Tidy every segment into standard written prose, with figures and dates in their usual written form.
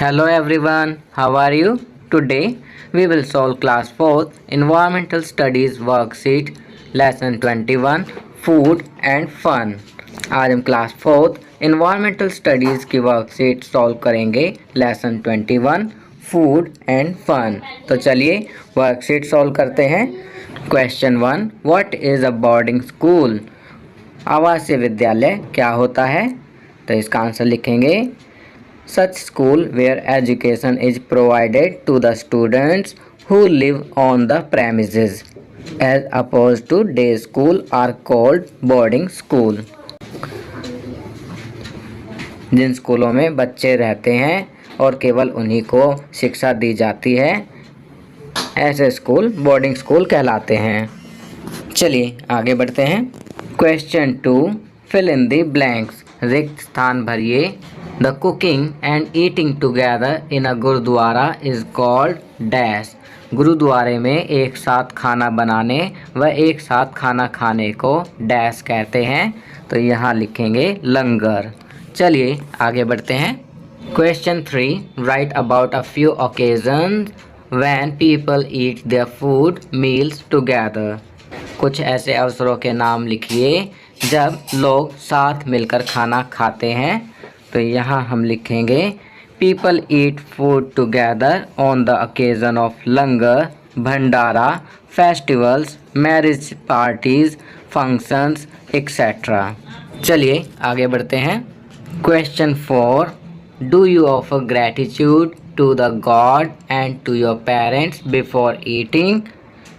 Hello everyone, how are you? Today we will solve class 4th Environmental Studies worksheet lesson 21 Food and Fun। आज हम class 4th Environmental Studies की worksheet solve करेंगे lesson 21 food and fun. तो चलिए worksheet solve करते हैं। Question 1, what is a boarding school? आवासीय विद्यालय क्या होता है? तो इसका आंसर लिखेंगे such school where education is provided to the students who live on the premises as opposed to day school are called boarding school। जिन स्कूलों में बच्चे रहते हैं और केवल उन्हीं को शिक्षा दी जाती है ऐसे स्कूल बोर्डिंग स्कूल कहलाते हैं। चलिए आगे बढ़ते हैं। Question 2, fill in the blanks. रिक्त स्थान भरिए। The cooking and eating together in a gurdwara is called dash. गुरुद्वारे में एक साथ खाना बनाने व एक साथ खाना खाने को डैश कहते हैं। तो यहाँ लिखेंगे लंगर। चलिए आगे बढ़ते हैं। Question 3, right about a few occasion when people eat their food meals together. कुछ ऐसे अवसरों के नाम लिखिए जब लोग साथ मिलकर खाना खाते हैं। तो यहाँ हम लिखेंगे people eat food together on the occasion of langar, bhandara, festivals, marriage parties, functions etcetera. चलिए आगे बढ़ते हैं। Question 4, do you offer gratitude to the god and to your parents before eating?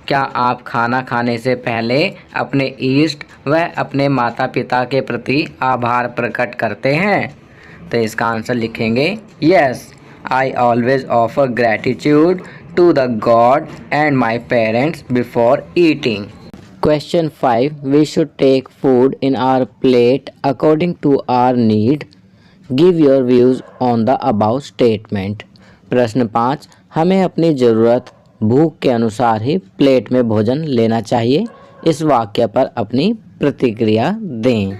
क्या आप खाना खाने से पहले अपने इष्ट व अपने माता पिता के प्रति आभार प्रकट करते हैं? तो इसका आंसर लिखेंगे yes, I always offer gratitude to the god and my parents before eating. Question 5, we should take food in our plate according to our need. Give your views on the above statement. प्रश्न 5, हमें अपनी ज़रूरत भूख के अनुसार ही plate में भोजन लेना चाहिए। इस वाक्य पर अपनी प्रतिक्रिया दें।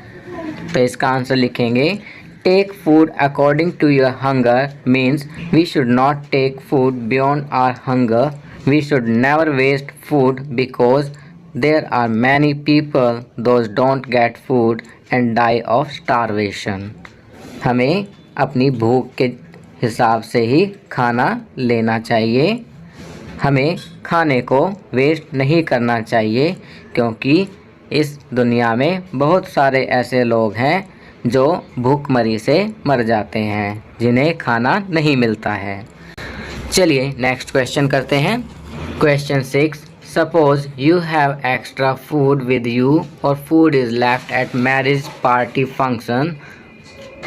तो इसका आंसर लिखेंगे take food according to your hunger means we should not take food beyond our hunger. We should never waste food because there are many people those don't get food and die of starvation. हमें अपनी भूख के हिसाब से ही खाना लेना चाहिए। हमें खाने को वेस्ट नहीं करना चाहिए क्योंकि इस दुनिया में बहुत सारे ऐसे लोग हैं जो भूखमरी से मर जाते हैं, जिन्हें खाना नहीं मिलता है। चलिए नेक्स्ट क्वेश्चन करते हैं। Question 6, suppose you have extra food with you और food is left at marriage party function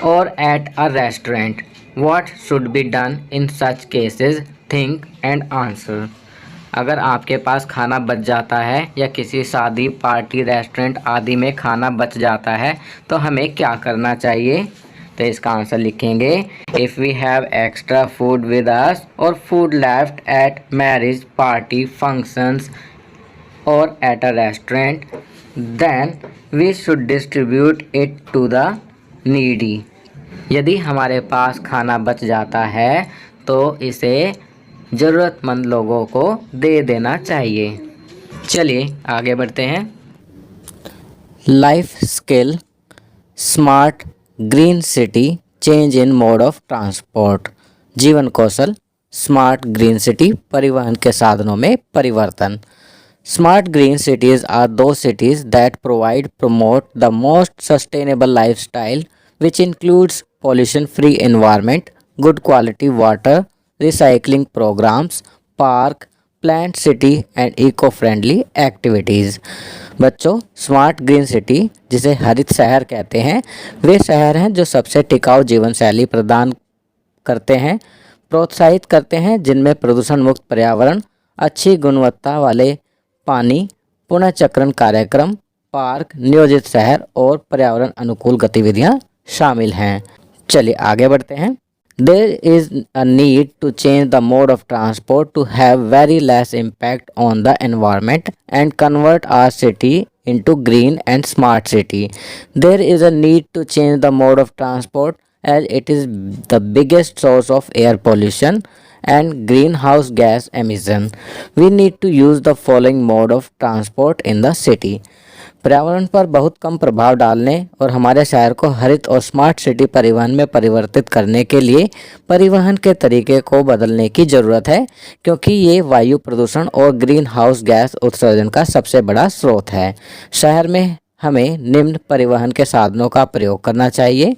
और at a restaurant. What should be done in such cases? Think and answer. अगर आपके पास खाना बच जाता है या किसी शादी पार्टी रेस्टोरेंट आदि में खाना बच जाता है तो हमें क्या करना चाहिए? तो इसका आंसर लिखेंगे if we have extra food with us और food left at marriage party functions और at a restaurant then we should distribute it to the needy. यदि हमारे पास खाना बच जाता है तो इसे ज़रूरतमंद लोगों को दे देना चाहिए। चलिए आगे बढ़ते हैं। Life skill, smart green city, change in mode of transport. जीवन कौशल, स्मार्ट ग्रीन सिटी, परिवहन के साधनों में परिवर्तन। Smart green cities are those cities that promote the most sustainable lifestyle, which includes pollution-free environment, good quality water, recycling programs, park, plant city and eco-friendly activities। बच्चों, smart green city जिसे हरित शहर कहते हैं वे शहर हैं जो सबसे टिकाऊ जीवन शैली प्रदान करते हैं, प्रोत्साहित करते हैं, जिनमें प्रदूषण मुक्त पर्यावरण, अच्छी गुणवत्ता वाले पानी, पुनर्चक्रण कार्यक्रम, पार्क, नियोजित शहर और पर्यावरण अनुकूल गतिविधियां शामिल हैं। चलिए आगे बढ़ते हैं। There is a need to change the mode of transport to have very less impact on the environment and convert our city into green and smart city. There is a need to change the mode of transport as it is the biggest source of air pollution and greenhouse gas emission. We need to use the following mode of transport in the city. पर्यावरण पर बहुत कम प्रभाव डालने और हमारे शहर को हरित और स्मार्ट सिटी परिवहन में परिवर्तित करने के लिए परिवहन के तरीके को बदलने की ज़रूरत है, क्योंकि ये वायु प्रदूषण और ग्रीन हाउस गैस उत्सर्जन का सबसे बड़ा स्रोत है। शहर में हमें निम्न परिवहन के साधनों का प्रयोग करना चाहिए: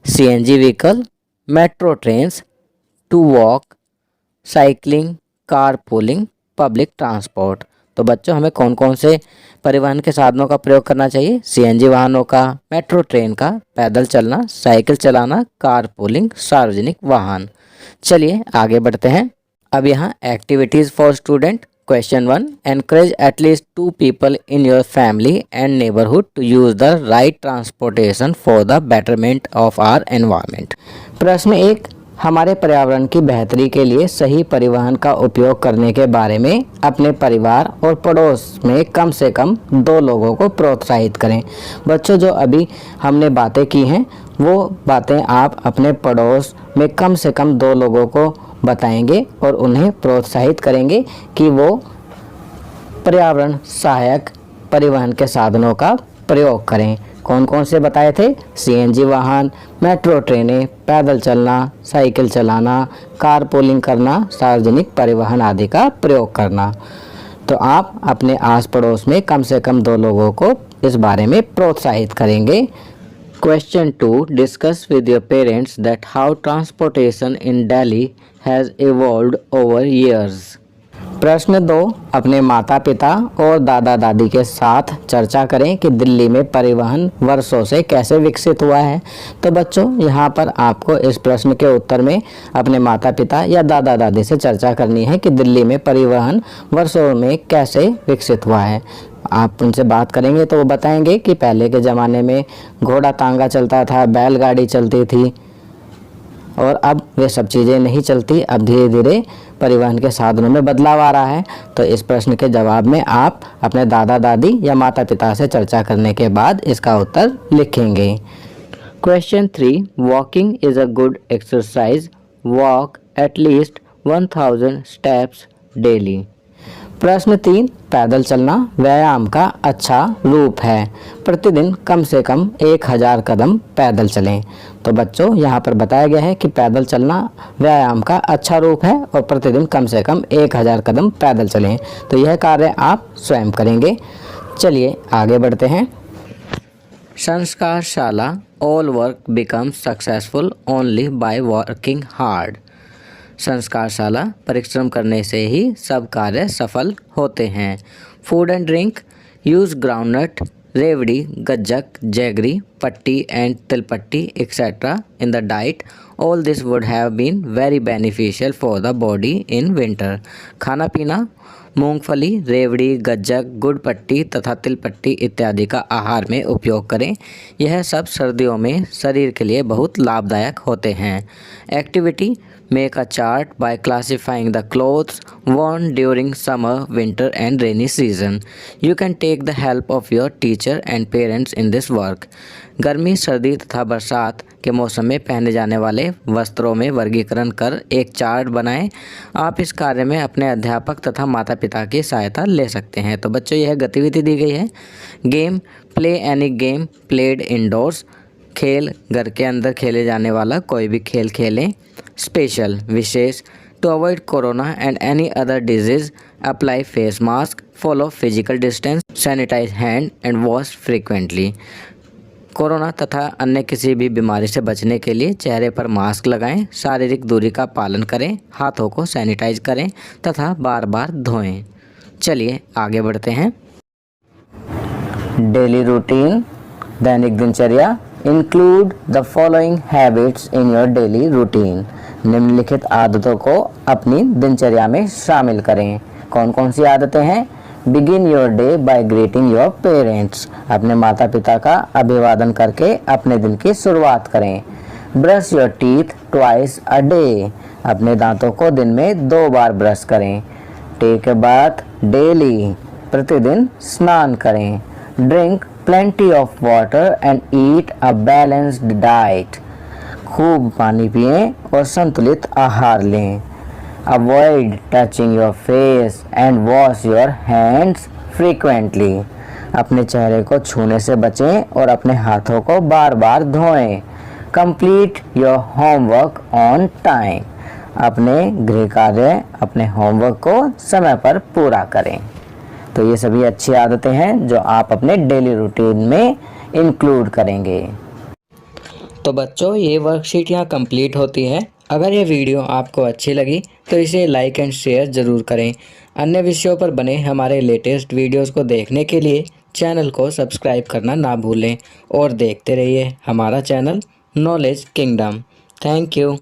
CNG vehicle, metro trains, to walk, cycling, carpooling, public transport. तो बच्चों, हमें कौन कौन से परिवहन के साधनों का प्रयोग करना चाहिए? सीएनजी वाहनों का, मेट्रो ट्रेन का, पैदल चलना, साइकिल चलाना, कारपूलिंग, सार्वजनिक वाहन। चलिए आगे बढ़ते हैं। अब यहाँ activities for student. Question 1, encourage at least 2 people in your family and neighborhood to use the right transportation for the betterment of our environment। प्रश्न 1, हमारे पर्यावरण की बेहतरी के लिए सही परिवहन का उपयोग करने के बारे में अपने परिवार और पड़ोस में कम से कम 2 लोगों को प्रोत्साहित करें। बच्चों, जो अभी हमने बातें की हैं वो बातें आप अपने पड़ोस में कम से कम 2 लोगों को बताएंगे और उन्हें प्रोत्साहित करेंगे कि वो पर्यावरण सहायक परिवहन के साधनों का प्रयोग करें। कौन कौन से बताए थे? सीएनजी वाहन, मेट्रो ट्रेनें, पैदल चलना, साइकिल चलाना, कारपूलिंग करना, सार्वजनिक परिवहन आदि का प्रयोग करना। तो आप अपने आस पड़ोस में कम से कम 2 लोगों को इस बारे में प्रोत्साहित करेंगे। Question 2, discuss with your parents that how transportation in Delhi has evolved over years. प्रश्न 2, अपने माता पिता और दादा दादी के साथ चर्चा करें कि दिल्ली में परिवहन वर्षों से कैसे विकसित हुआ है। तो बच्चों, यहाँ पर आपको इस प्रश्न के उत्तर में अपने माता पिता या दादा दादी से चर्चा करनी है कि दिल्ली में परिवहन वर्षों में कैसे विकसित हुआ है। आप उनसे बात करेंगे तो वो बताएंगे कि पहले के ज़माने में घोड़ा तांगा चलता था, बैलगाड़ी चलती थी और अब वे सब चीज़ें नहीं चलती। अब धीरे धीरे परिवहन के साधनों में बदलाव आ रहा है। तो इस प्रश्न के जवाब में आप अपने दादा दादी या माता पिता से चर्चा करने के बाद इसका उत्तर लिखेंगे। Question 3, walking is a good exercise, walk at least 1000 steps daily. प्रश्न 3, पैदल चलना व्यायाम का अच्छा रूप है, प्रतिदिन कम से कम 1000 कदम पैदल चलें। तो बच्चों, यहाँ पर बताया गया है कि पैदल चलना व्यायाम का अच्छा रूप है और प्रतिदिन कम से कम 1000 कदम पैदल चलें। तो यह कार्य आप स्वयं करेंगे। चलिए आगे बढ़ते हैं। Sanskarshala, all work become successful only by working hard. Sanskarshala, परिश्रम करने से ही सब कार्य सफल होते हैं। Food and drink, use groundnut, revdi, gajak, jaggery, patti and tilpatti etcetera in the diet. All this would have been very beneficial for the body in winter. खाना पीना, मूंगफली, रेवड़ी, गज्जक, गुड़ पट्टी तथा तिलपट्टी इत्यादि का आहार में उपयोग करें। यह सब सर्दियों में शरीर के लिए बहुत लाभदायक होते हैं। Activity, make a chart by classifying the clothes worn during summer, winter and rainy season. You can take the help of your teacher and parents in this work. गर्मी, सर्दी तथा बरसात के मौसम में पहने जाने वाले वस्त्रों में वर्गीकरण कर एक चार्ट बनाएं। आप इस कार्य में अपने अध्यापक तथा माता पिता की सहायता ले सकते हैं। तो बच्चों, यह गतिविधि दी गई है। Game, play any game played indoors, खेल, घर के अंदर खेले जाने वाला कोई भी खेल खेलें। स्पेशल, विशेष, to avoid corona and any other disease apply face mask, follow physical distance, sanitize hand and wash frequently. Corona तथा अन्य किसी भी बीमारी से बचने के लिए चेहरे पर मास्क लगाएं, शारीरिक दूरी का पालन करें, हाथों को सैनिटाइज करें तथा बार बार धोएं। चलिए आगे बढ़ते हैं। डेली रूटीन, दैनिक दिनचर्या। Include the following habits in your daily routine. निम्नलिखित आदतों को अपनी दिनचर्या में शामिल करें। कौन कौन सी आदतें हैं? Begin your day by greeting your parents. अपने माता पिता का अभिवादन करके अपने दिन की शुरुआत करें। Brush your teeth twice a day. अपने दांतों को दिन में 2 बार ब्रश करें। Take a bath daily. प्रतिदिन स्नान करें। Drink plenty of water and eat a balanced diet. खूब पानी पिएं और संतुलित आहार लें। Avoid touching your face and wash your hands frequently. अपने चेहरे को छूने से बचें और अपने हाथों को बार बार धोएं। Complete your homework on time. अपने गृह कार्य, अपने होमवर्क को समय पर पूरा करें। तो ये सभी अच्छी आदतें हैं जो आप अपने डेली रूटीन में इंक्लूड करेंगे। तो बच्चों, ये वर्कशीट यहाँ कंप्लीट होती है। अगर ये वीडियो आपको अच्छी लगी तो इसे लाइक एंड शेयर ज़रूर करें। अन्य विषयों पर बने हमारे लेटेस्ट वीडियोस को देखने के लिए चैनल को सब्सक्राइब करना ना भूलें और देखते रहिए हमारा channel knowledge kingdom. Thank you.